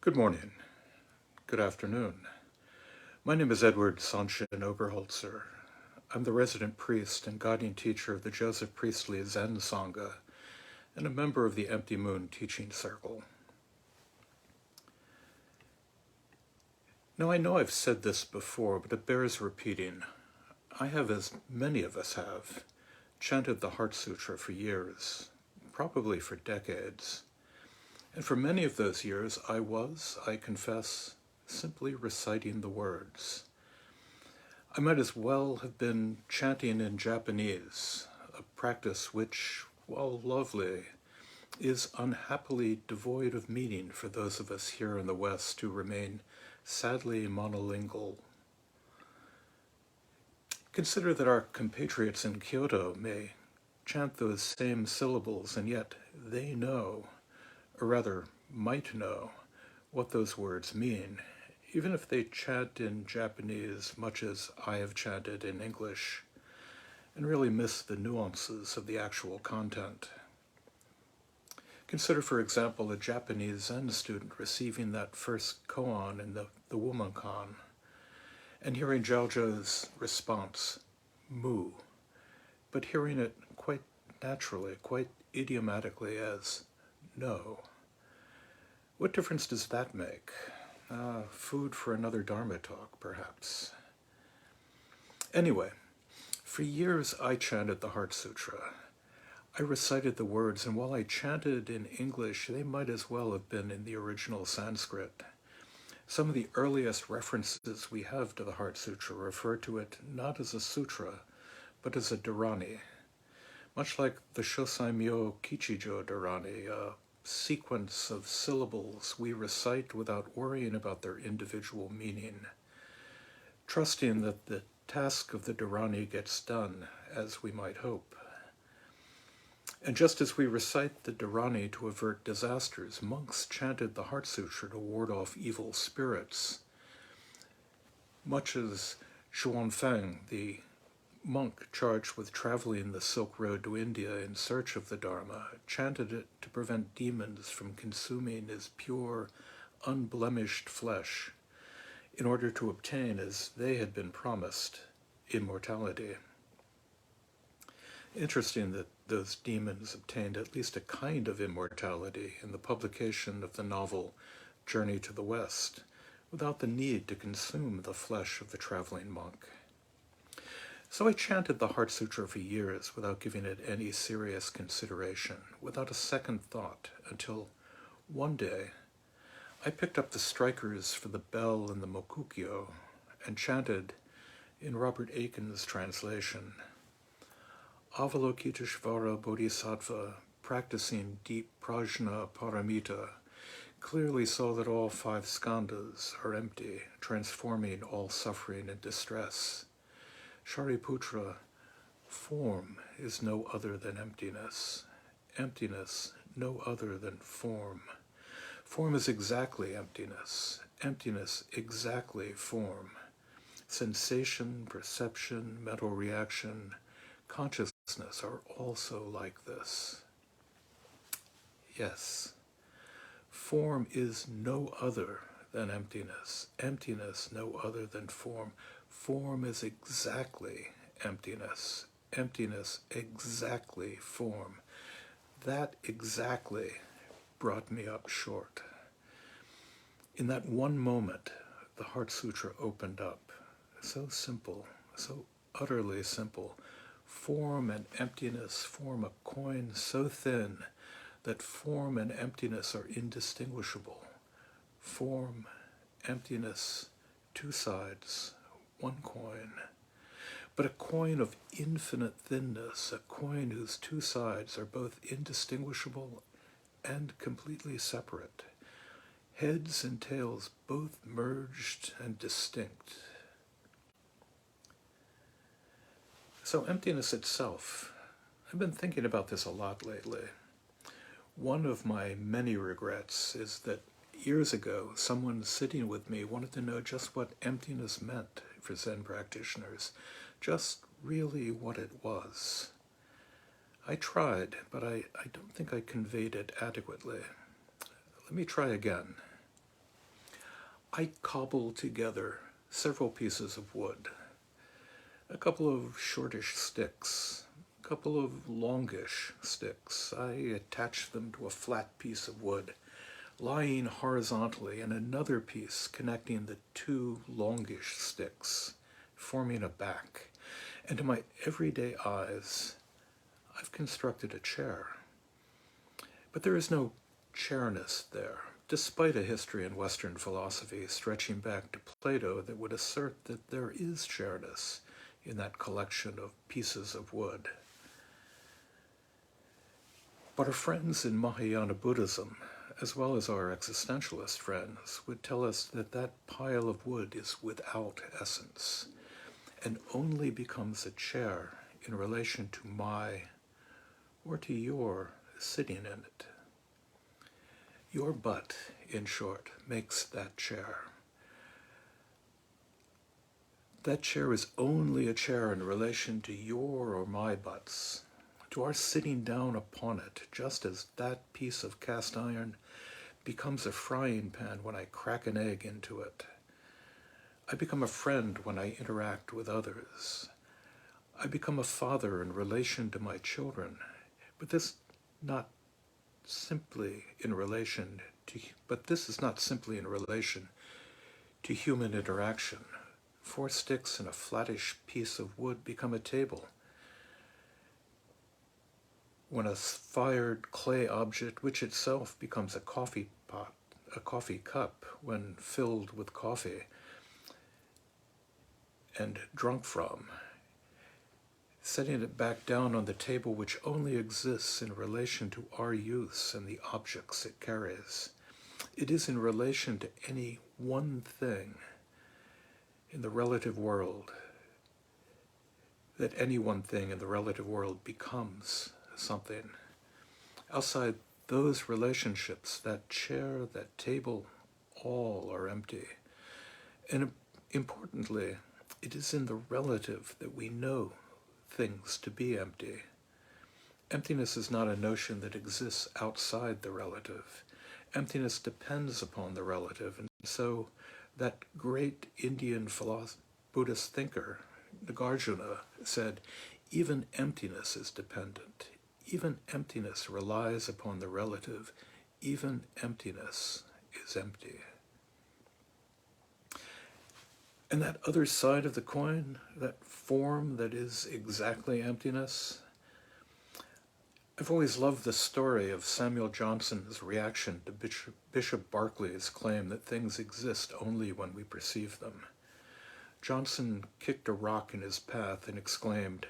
Good morning. Good afternoon. My name is Edward Sanshin Oberholtzer. I'm the resident priest and guiding teacher of the Joseph Priestley Zen Sangha and a member of the Empty Moon Teaching Circle. Now, I know I've said this before, but it bears repeating. I have, as many of us have, chanted the Heart Sutra for years, probably for decades. And for many of those years, I confess, simply reciting the words. I might as well have been chanting in Japanese, a practice which, while lovely, is unhappily devoid of meaning for those of us here in the West who remain sadly monolingual. Consider that our compatriots in Kyoto may chant those same syllables, and yet they know, or rather might know, what those words mean, even if they chant in Japanese much as I have chanted in English, and really miss the nuances of the actual content. Consider, for example, a Japanese Zen student receiving that first koan in the Womankan, and hearing Jiaozhou's response, mu, but hearing it quite naturally, quite idiomatically as no. What difference does that make? Food for another Dharma talk, perhaps. Anyway, for years I chanted the Heart Sutra. I recited the words, and while I chanted in English, they might as well have been in the original Sanskrit. Some of the earliest references we have to the Heart Sutra refer to it not as a sutra, but as a dharani, much like the Shosaimyo Kichijo dharani, a sequence of syllables we recite without worrying about their individual meaning, trusting that the task of the dharani gets done as we might hope. And just as we recite the dharani to avert disasters, monks chanted the Heart Sutra to ward off evil spirits, much as Xuanfeng, the monk charged with traveling the Silk Road to India in search of the Dharma, chanted it to prevent demons from consuming his pure, unblemished flesh in order to obtain, as they had been promised, immortality. Interesting that those demons obtained at least a kind of immortality in the publication of the novel Journey to the West, without the need to consume the flesh of the traveling monk. So I chanted the Heart Sutra for years without giving it any serious consideration, without a second thought, until one day I picked up the strikers for the bell in the Mokukyo and chanted, in Robert Aiken's translation, Avalokiteshvara Bodhisattva, practicing deep prajna paramita, clearly saw that all 5 skandhas are empty, transforming all suffering and distress. Shariputra, form is no other than emptiness. Emptiness, no other than form. Form is exactly emptiness. Emptiness, exactly form. Sensation, perception, mental reaction, consciousness are also like this. Yes, form is no other than emptiness. Emptiness, no other than form. Form is exactly emptiness. Emptiness, exactly form. That exactly brought me up short. In that one moment, the Heart Sutra opened up. So simple, so utterly simple. Form and emptiness form a coin so thin that form and emptiness are indistinguishable. Form, emptiness, 2 sides, 1 coin. But a coin of infinite thinness, a coin whose 2 sides are both indistinguishable and completely separate. Heads and tails both merged and distinct. So emptiness itself, I've been thinking about this a lot lately. One of my many regrets is that years ago, someone sitting with me wanted to know just what emptiness meant for Zen practitioners, just really what it was. I tried, but I don't think I conveyed it adequately. Let me try again. I cobble together several pieces of wood, a couple of shortish sticks, a couple of longish sticks. I attach them to a flat piece of wood, lying horizontally, and another piece connecting the two longish sticks, forming a back. And to my everyday eyes, I've constructed a chair. But there is no chairness there, despite a history in Western philosophy stretching back to Plato that would assert that there is chairness in that collection of pieces of wood. But our friends in Mahayana Buddhism, as well as our existentialist friends, would tell us that that pile of wood is without essence and only becomes a chair in relation to my or to your sitting in it. Your butt, in short, makes that chair. That chair is only a chair in relation to your or my butts, to our sitting down upon it, just as that piece of cast iron becomes a frying pan when I crack an egg into it. I become a friend when I interact with others. I become a father in relation to my children, but this is not simply in relation to human interaction. 4 sticks and a flattish piece of wood become a table. When a fired clay object, which itself becomes a coffee pot, a coffee cup, when filled with coffee and drunk from, setting it back down on the table which only exists in relation to our use and the objects it carries. It is in relation to any one thing in the relative world that any one thing in the relative world becomes something. Outside those relationships, that chair, that table, all are empty. And importantly, it is in the relative that we know things to be empty. Emptiness is not a notion that exists outside the relative. Emptiness depends upon the relative, and so that great Indian Buddhist thinker, Nagarjuna, said, even emptiness is dependent. Even emptiness relies upon the relative. Even emptiness is empty. And that other side of the coin, that form that is exactly emptiness, I've always loved the story of Samuel Johnson's reaction to Bishop Berkeley's claim that things exist only when we perceive them. Johnson kicked a rock in his path and exclaimed,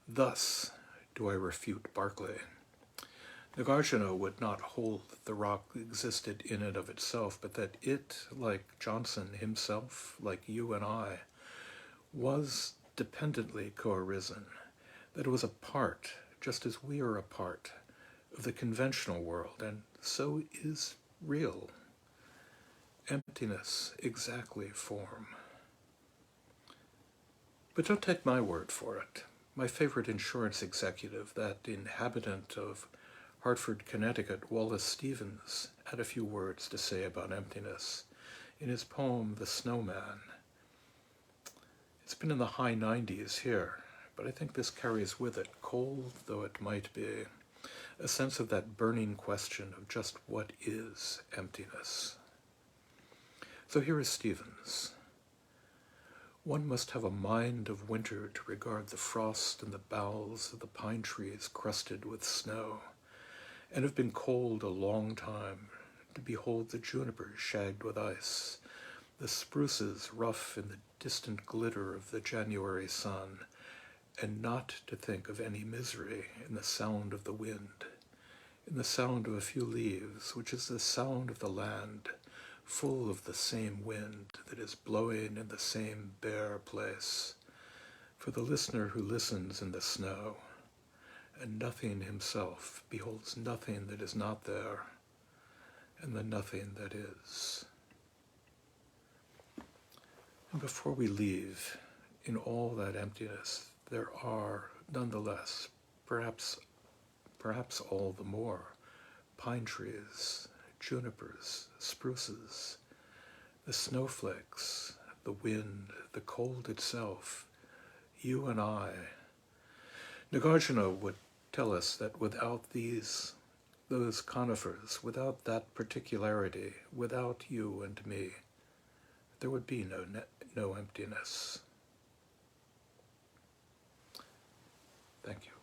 "Thus do I refute Berkeley." Nagarjuna would not hold that the rock existed in and of itself, but that it, like Johnson himself, like you and I, was dependently co-arisen, that it was a part, just as we are a part, of the conventional world, and so is real. Emptiness, exactly form. But don't take my word for it. My favorite insurance executive, that inhabitant of Hartford, Connecticut, Wallace Stevens, had a few words to say about emptiness in his poem, The Snowman. It's been in the high 90s here, but I think this carries with it, cold though it might be, a sense of that burning question of just what is emptiness. So here is Stevens. One must have a mind of winter to regard the frost in the boughs of the pine trees crusted with snow, and have been cold a long time, to behold the junipers shagged with ice, the spruces rough in the distant glitter of the January sun, and not to think of any misery in the sound of the wind, in the sound of a few leaves, which is the sound of the land, full of the same wind that is blowing in the same bare place, for the listener who listens in the snow, and nothing himself beholds nothing that is not there, and the nothing that is. And before we leave, in all that emptiness, there are, nonetheless, perhaps all the more, pine trees, junipers, spruces, the snowflakes, the wind, the cold itself, you and I. Nagarjuna would tell us that without those conifers, without that particularity, without you and me, there would be no emptiness. Thank you.